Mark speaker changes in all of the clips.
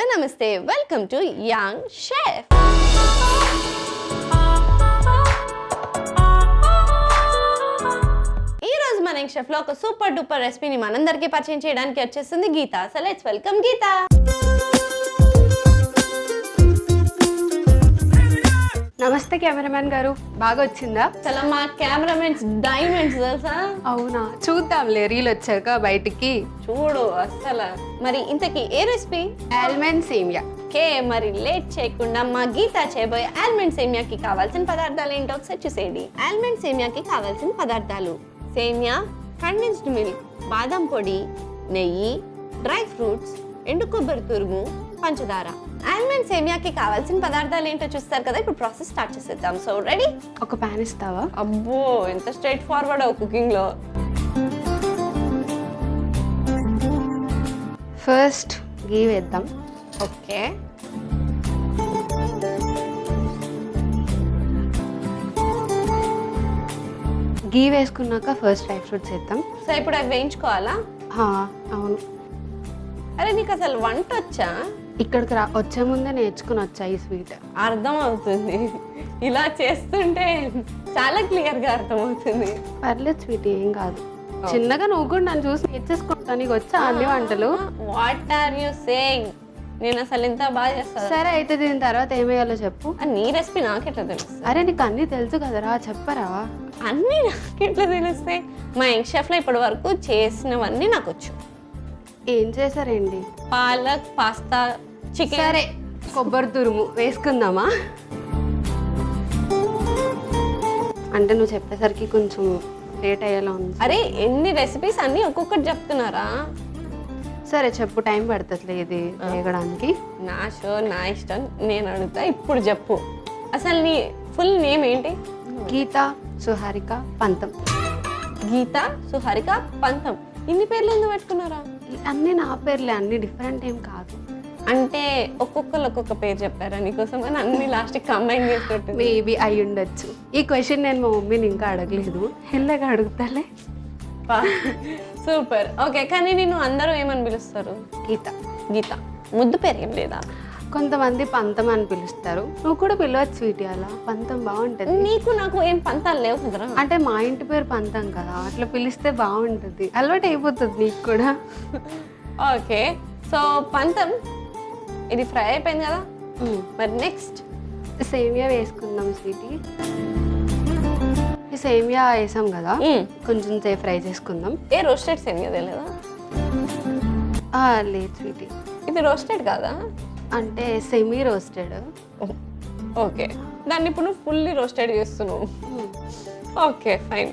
Speaker 1: Hello నమస్తే, welcome to young chef. ఈ రోజు మన యంగ్ షెఫ్ లో ఒక సూపర్ డూపర్ రెసిపీని మనందరికీ పరిచయం చేయడానికి వచ్చేస్తుంది గీత. సో లెట్స్ వెల్కమ్ గీత.
Speaker 2: నమస్తే కెమెరామెన్ గారు, బాగా వచ్చిందా?
Speaker 1: అసలు మా కెమెరామెన్స్ డైమండ్స్ తెలుసా?
Speaker 2: అవునా, చూద్దాంలే రీల్ వచ్చాక బయటికి.
Speaker 1: చూడు అసలు. మరి ఇంతకీ ఏ రెసిపీ?
Speaker 2: ఆల్మండ్ సేమియా.
Speaker 1: ఓకే, మరి లేట్ చేయకుండా మా గీత చేయబోయే ఆల్మండ్ సేమియాకి కావాల్సిన పదార్థాలు ఏంటో ఒకసారి చూసేయండి. ఆల్మండ్ సేమియాకి కావాల్సిన పదార్థాలు: సేమియా, కండెన్స్డ్ మిల్క్, బాదం పొడి, నెయ్యి, డ్రై ఫ్రూట్స్, ఎండు కొబ్బరి తురుము, పంచదార. ఆల్మండ్ సేమియాకి కావాల్సిన పదార్థాలు ఏంటో చూస్తారు కదా. ఇప్పుడు ప్రాసెస్ స్టార్ట్ చేసేద్దాం. So ready?
Speaker 2: ఒక ప్యాన్ ఇస్తావా?
Speaker 1: అబ్బో, ఎంత స్ట్రైట్ ఫార్వర్డ్ కుకింగ్ లో.
Speaker 2: ఫస్ట్ గీ వేద్దాం.
Speaker 1: ఓకే,
Speaker 2: గీ వేసుకున్నాక ఫస్ట్ డ్రై ఫ్రూట్స్ వేద్దాం.
Speaker 1: సో ఇప్పుడు అవి వేయించుకోవాలా?
Speaker 2: అవును.
Speaker 1: అరే నీకు అసలు వంట వచ్చా?
Speaker 2: ఇక్కడికి వచ్చే ముందే నేర్చుకుని వచ్చా ఈ స్వీట్.
Speaker 1: అర్థం అవుతుంది, ఇలా చేస్తుంటే చాలా క్లియర్ గా అర్థం అవుతుంది.
Speaker 2: పర్లేదు స్వీట్, ఏం కాదు. చిన్నగా నువ్వు కూడా నన్ను చూసి నేర్చేసుకుంటా. నీకు వచ్చా అన్ని వంటలు?
Speaker 1: What are you saying? నేను అసలు ఇంత బాగా చేస్తాను.
Speaker 2: సరే అయితే దీని తర్వాత ఏం వేయాలో చెప్పు.
Speaker 1: నీ రెసిపీ నాకెట్లా తెలుసు?
Speaker 2: అరే నీకు అన్ని తెలుసు కదరా, చెప్పరా.
Speaker 1: అన్నీ నాకెట్లా తెలుస్తాయి? మా యంగ్ షెఫ్ లో ఇప్పటి వరకు చేసినవన్నీ నాకు వచ్చు.
Speaker 2: ఏం చేశారండి?
Speaker 1: Palak, pasta, chicken.
Speaker 2: సరే, కొబ్బరి తురుము వేసుకుందామా? అంటే నువ్వు చెప్పేసరికి కొంచెం లేట్ అయ్యేలా ఉంది.
Speaker 1: అరే ఎన్ని రెసిపీస్ అన్ని ఒక్కొక్కటి చెప్తున్నారా?
Speaker 2: సరే చెప్పు, టైం పడుతుంది ఇది వేయడానికి.
Speaker 1: నా షో, నా ఇష్టం, నేను అడుగుతా. ఇప్పుడు చెప్పు, అసలు నీ ఫుల్ నేమ్ ఏంటి?
Speaker 2: గీత సుహారిక పంతం.
Speaker 1: గీత సుహారిక పంతం. ఇన్ని పేర్లు ఎందుకు పెట్టుకున్నారా?
Speaker 2: అన్నీ నా పేర్లే, అన్ని డిఫరెంట్ ఏం కాదు.
Speaker 1: అంటే ఒక్కొక్కరు ఒక్కొక్క పేరు చెప్పారా నీకోసం అని అన్ని లాస్ట్ కంబైన్ చేసుకుంటుంది?
Speaker 2: మేబీ అయి ఉండొచ్చు. ఈ క్వశ్చన్ నేను మా మమ్మీని ఇంకా అడగలేదు, ఎల్లగా అడుగుతాలే.
Speaker 1: సూపర్. ఓకే, కానీ నేను అందరూ ఏమని పిలుస్తారు?
Speaker 2: గీత.
Speaker 1: గీత. ముద్దు పేరు ఏం లేదా?
Speaker 2: కొంతమంది పంతం అని పిలుస్తారు. నువ్వు కూడా పిలవచ్చు స్వీటీ, అలా పంతం బాగుంటుంది.
Speaker 1: నీకు నాకు ఏం పంతాలు లేవు కదరా.
Speaker 2: అంటే మా ఇంటి పేరు పంతం కదా, అట్లా పిలిస్తే బాగుంటుంది, అలవాటు అయిపోతుంది నీకు కూడా.
Speaker 1: ఓకే, సో పంతం ఇది ఫ్రై అయిపోయింది కదా. మరి నెక్స్ట్
Speaker 2: సేమియా వేసుకుందాం స్వీటీ. ఈ సేమియా వేసాం కదా, కొంచెం సేపు ఫ్రై చేసుకుందాం.
Speaker 1: ఏ రోస్టెడ్ సేమియా తెలియదా?
Speaker 2: లేదు స్వీటీ,
Speaker 1: ఇది రోస్టెడ్ కాదా?
Speaker 2: అంటే సెమీ రోస్టెడ్.
Speaker 1: ఓకే, దాన్ని ఇప్పుడు నువ్వు ఫుల్లీ రోస్టెడ్ చేస్తున్నావు. Okay fine.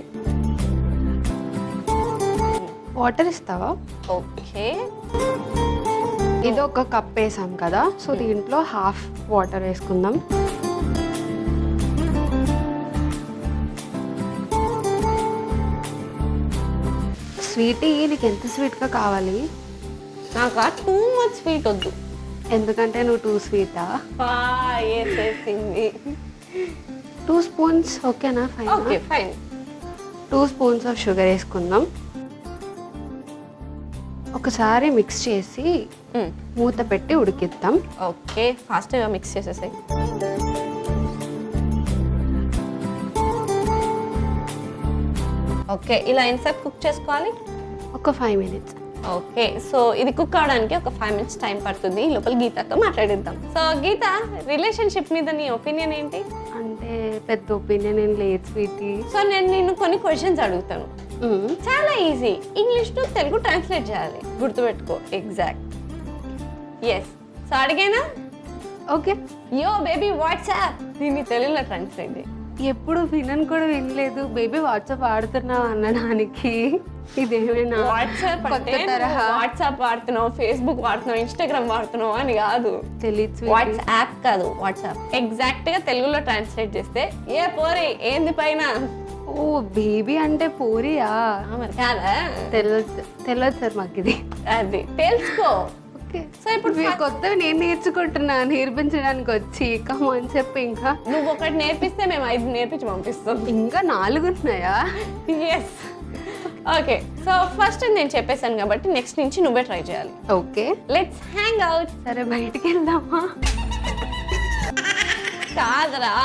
Speaker 2: వాటర్ ఇస్తావా?
Speaker 1: ఓకే,
Speaker 2: ఇది ఒక కప్ వేసాం కదా, సో దీంట్లో హాఫ్ వాటర్ వేసుకుందాం. స్వీటీ, నీకు ఎంత స్వీట్గా కావాలి?
Speaker 1: నాకు టూ మచ్ స్వీట్ వద్దు.
Speaker 2: ఎందుకంటే నువ్వు 2 స్వీటా?
Speaker 1: వేసేసింది.
Speaker 2: 2 స్పూన్స్ ఓకేనా? Fine.
Speaker 1: Okay fine.
Speaker 2: 2 spoons of sugar వేసుకుందాం. ఒకసారి మిక్స్ చేసి మూత పెట్టి ఉడికిద్దాం.
Speaker 1: ఓకే, ఫాస్ట్గా మిక్స్ చేసేసాయి. ఓకే, ఇలా ఎంతసేపు కుక్ చేసుకోవాలి?
Speaker 2: ఒక 5 మినిట్స్.
Speaker 1: ఓకే, సో ఇది కుక్ అవడానికి ఒక 5 మినిట్స్ టైం పడుతుంది. ఈ లోపల గీతతో మాట్లాడిద్దాం. సో గీత, రిలేషన్షిప్ మీద నీ ఒపీనియన్ ఏంటి?
Speaker 2: అంటే పెద్ద ఒపీనియన్ ఏం లేదు స్వీటీ.
Speaker 1: సో నేను నిన్ను కొన్ని క్వశ్చన్స్ అడుగుతాను, చాలా easy. English to Telugu translate చేయాలి, గుర్తుపెట్టుకో. ఎగ్జాక్ట్. ఎస్. సో అడిగేనా?
Speaker 2: ఓకే.
Speaker 1: యో బేబీ వాట్సాప్, దీన్ని తెలుగులో ట్రాన్స్లేట్ చేయి.
Speaker 2: ఎప్పుడు వినను కూడా వినలేదు బేబీ వాట్సాప్ వాడుతున్నావు అనడానికి. ఇదేమైనా
Speaker 1: వాట్సాప్
Speaker 2: కొత్త తరహా?
Speaker 1: వాట్సాప్ వాడుతున్నావు, ఫేస్బుక్ వాడుతున్నావు, ఇన్స్టాగ్రామ్ వాడుతున్నావు అని కాదు.
Speaker 2: తెలీదు.
Speaker 1: వాట్సాప్ కాదు, వాట్సాప్. ఎగ్జాక్ట్ గా తెలుగులో ట్రాన్స్లేట్ చేస్తే ఏ పోరి ఏంది పైన.
Speaker 2: ఓ బేబీ అంటే పోరియా?
Speaker 1: మరి కాదా?
Speaker 2: తెలియదు సార్ మాకు ఇది.
Speaker 1: అది తెలుసుకో.
Speaker 2: ఓకే, సో ఇప్పుడు కొత్తవి నేను నేర్చుకుంటున్నా, నేర్పించడానికి వచ్చి కమని చెప్పి. ఇంకా
Speaker 1: నువ్వు ఒకటి నేర్పిస్తే మేము 5 నేర్పించి పంపిస్తాం.
Speaker 2: ఇంకా 4 ఉన్నాయా?
Speaker 1: ఎస్. ఓకే సో ఫస్ట్ నేను చెప్పేశాను కాబట్టి నెక్స్ట్ నుంచి నువ్వే ట్రై చేయాలి.
Speaker 2: Okay
Speaker 1: let's hang out.
Speaker 2: సరే బయటికి వెళ్దామా?
Speaker 1: కాదరా,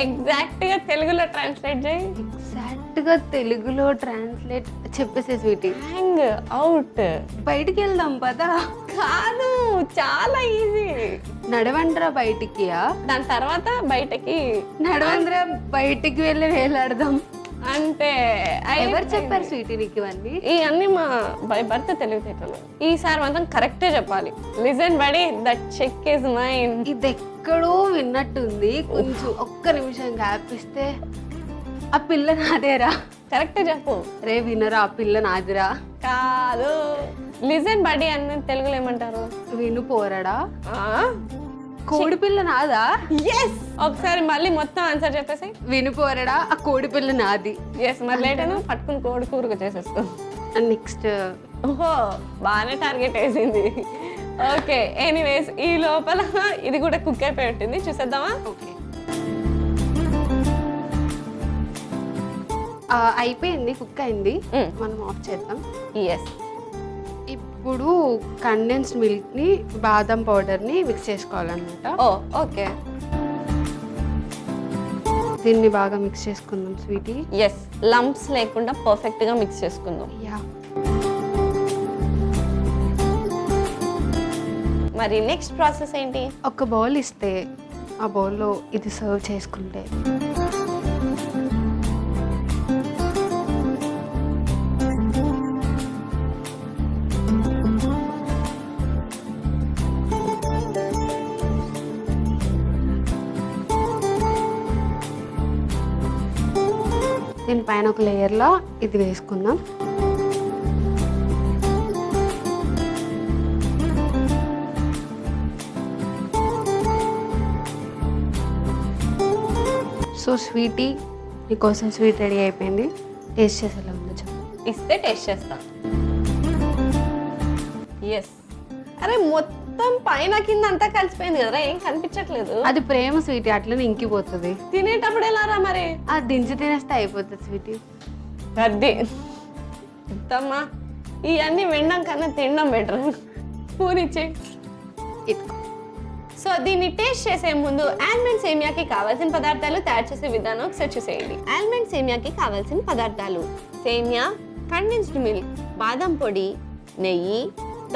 Speaker 1: ఎగ్జాక్ట్ గా తెలుగులో ట్రాన్స్లేట్ చేయి.
Speaker 2: ఎగ్జాక్ట్ గా తెలుగులో ట్రాన్స్లేట్ చెప్పేసే స్వీటీ.
Speaker 1: Hang out.
Speaker 2: బయటికి వెళ్దాం పదా.
Speaker 1: కాదు, చాలా ఈజీ.
Speaker 2: నడవండ్రా బయటికి.
Speaker 1: దాని తర్వాత బయటకి
Speaker 2: నడవండ్రా బయటికి వెళ్ళి వేలాడదాం
Speaker 1: అంటే
Speaker 2: ఎవరు చెప్పారు స్వీటీ నీకు ఇవన్నీ?
Speaker 1: ఇవన్నీ మా బై బర్త్ తెలివితేటలు. ఈసారి మాత్రం కరెక్టే చెప్పాలి. లిజన్ బడి, దట్ చెక్ ఇస్ మైన్.
Speaker 2: ఇది ఎక్కడో విన్నట్టుంది. కొంచెం ఒక్క నిమిషం గ్యాప్ ఇస్తే. ఆ పిల్ల నాదేరా.
Speaker 1: కరెక్టే చెప్పు.
Speaker 2: రే వినరా, ఆ పిల్ల నాదిరా.
Speaker 1: కాదు, లిజన్ బడి అని తెలుగులో ఏమంటారు?
Speaker 2: విను పోరడా. కోడి పిల్ల నాదా?
Speaker 1: ఎస్. ఒకసారి మళ్ళీ మొత్తం ఆన్సర్ చెప్పేసి.
Speaker 2: విను పోరడా, ఆ కోడి పిల్ల నాది.
Speaker 1: ఎస్. మరి లేట్ అయినా పట్టుకుని కోడి కూరకు చేసేస్తాం.
Speaker 2: నెక్స్ట్.
Speaker 1: ఓహో, బాగానే టార్గెట్ వేసింది. ఓకే, ఎనీవేస్ ఈ లోపల ఇది కూడా కుక్ అయిపోయి ఉంటుంది. చూసేద్దామా?
Speaker 2: ఓకే, అయిపోయింది, కుక్ అయింది. మనం ఆఫ్ చేద్దాం.
Speaker 1: ఎస్.
Speaker 2: ఇప్పుడు కండెన్స్డ్ మిల్క్ ని, బాదం పౌడర్ ని మిక్స్ చేసుకోవాలన్నమాట.
Speaker 1: ఓ ఓకే.
Speaker 2: దీన్ని బాగా మిక్స్ చేసుకుందాం స్వీటీ.
Speaker 1: ఎస్, లంప్స్ లేకుండా పర్ఫెక్ట్ గా మిక్స్ చేసుకుందాం.
Speaker 2: యా.
Speaker 1: మరి నెక్స్ట్ ప్రాసెస్ ఏంటి?
Speaker 2: ఒక బౌల్ ఇస్తే ఆ బౌల్లో ఇది సర్వ్ చేసుకుంటే దీనిపైన ఒక లేయర్లో ఇది వేసుకుందాం. సో స్వీటీ, నీకోసం స్వీట్ రెడీ అయిపోయింది. టేస్ట్ చేసేలా ఉందో చెప్పు.
Speaker 1: ఇస్తే టేస్ట్ చేస్తా. ఎస్. అరే మొత్తం పైన కింద అంతా కలిసిపోయింది కదరా, ఏం కనిపించట్లేదు.
Speaker 2: అది ప్రేమ స్వీటీ, అట్లనే ఇంకిపోతుంది.
Speaker 1: తినేటప్పుడు ఎలా రా మరి?
Speaker 2: అది దించి తినేస్తే అయిపోతుంది స్వీటీ.
Speaker 1: అది ఇద్దమ్మా, ఇవన్నీ వినడం కన్నా తినడం బెటర్. పూనిచ్చే.
Speaker 2: ఇట్కో.
Speaker 1: సో దీన్ని టేస్ట్ చేసే ముందు ఆల్మండ్ సేమియాకి కావాల్సిన పదార్థాలు, తయారు చేసే విధానం ఒకసారి చూసేయండి. ఆల్మండ్ సేమియాకి కావాల్సిన పదార్థాలు: సేమియా, కండెన్స్డ్ మిల్క్, బాదం పొడి, నెయ్యి,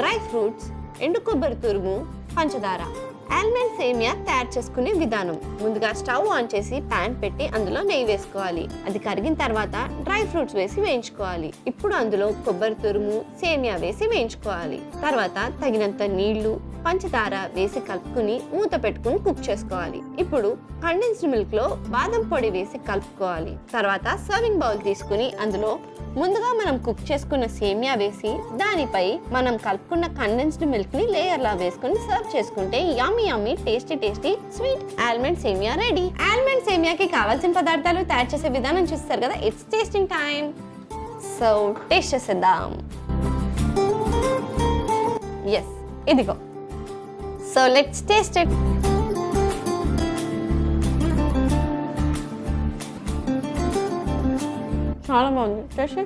Speaker 1: డ్రై ఫ్రూట్స్, ఎండు కొబ్బరి తురుము, పంచదార. ఆల్మండ్ సేమియా తయారు చేసుకునే విధానం: ముందుగా స్టవ్ ఆన్ చేసి ప్యాన్ పెట్టి అందులో నెయ్యి వేసుకోవాలి. అది కరిగిన తర్వాత డ్రై ఫ్రూట్స్ వేసి వేయించుకోవాలి. ఇప్పుడు అందులో కొబ్బరి తురుము, సేమియా వేసి వేయించుకోవాలి. తర్వాత తగినంత నీళ్లు, పంచదార వేసి కలుపుకుని మూత పెట్టుకుని కుక్ చేసుకోవాలి. ఇప్పుడు కండెన్స్డ్ మిల్క్ లో బాదం పొడి వేసి కలుపుకోవాలి. తర్వాత సర్వింగ్ బౌల్ తీసుకుని అందులో ముందుగా మనం కుక్ చేసుకున్న సేమియా వేసి దానిపై మనం కలుపుకున్న కండెన్స్డ్ మిల్క్ ని లేయర్ లా వేసుకుని సర్వ్ చేసుకుంటే yummy yummy tasty tasty sweet almond semiya ready. Almond సేమియాకి కావాల్సిన పదార్థాలు, తయారు చేసే విధానం చూస్తారు కదా. It's tasting time. So taste చేసేద్దాం. ఎస్, ఇదిగో. So let's taste it. చాలా బాగుంది. టేస్ట్.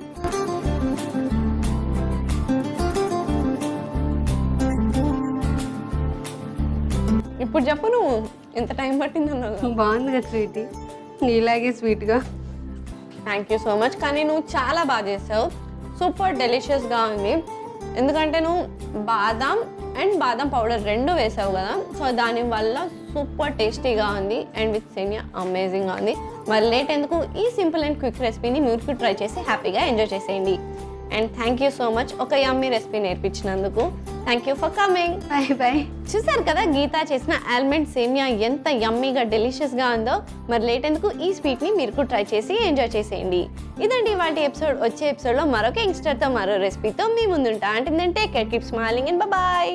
Speaker 1: ఇప్పుడు చెప్పు, నువ్వు ఎంత టైం పట్టిందన్నావు.
Speaker 2: బాగుంది కదా స్వీటీ, నీలాగే స్వీట్గా.
Speaker 1: Thank you so much. కానీ నువ్వు చాలా బాగా చేసావు. సూపర్ డెలిషియస్గా ఉంది. ఎందుకంటే నువ్వు బాదాం అండ్ బాదం పౌడర్ రెండు వేసావు కదా, సో దానివల్ల సూపర్ టేస్టీగా ఉంది. అండ్ విత్ సేమియా అమేజింగ్గా ఉంది. మరి లేట్ ఎందుకు, ఈ సింపుల్ అండ్ క్విక్ రెసిపీని మీరు ట్రై చేసి హ్యాపీగా ఎంజాయ్ చేసేయండి. And thank you so much ఒక యమ్మీ రెసిపీ నేర్పించినందుకు. Thank you for coming.
Speaker 2: Bye bye.
Speaker 1: చూసారు కదా గీత చేసిన ఆల్మండ్ సేమియా ఎంత యమ్మీగా డెలిషియస్గా ఉందో. మరి లేట్ ఎందుకు, ఈ స్వీట్ని మీరు ట్రై చేసి ఎంజాయ్ చేసేయండి. ఇదండి వాటి ఎపిసోడ్. వచ్చే ఎపిసోడ్లో మరొక యంగ్స్టర్తో మరో రెసిపీతో మీ ముందుంటా. అంటే take care, keep smiling and bye.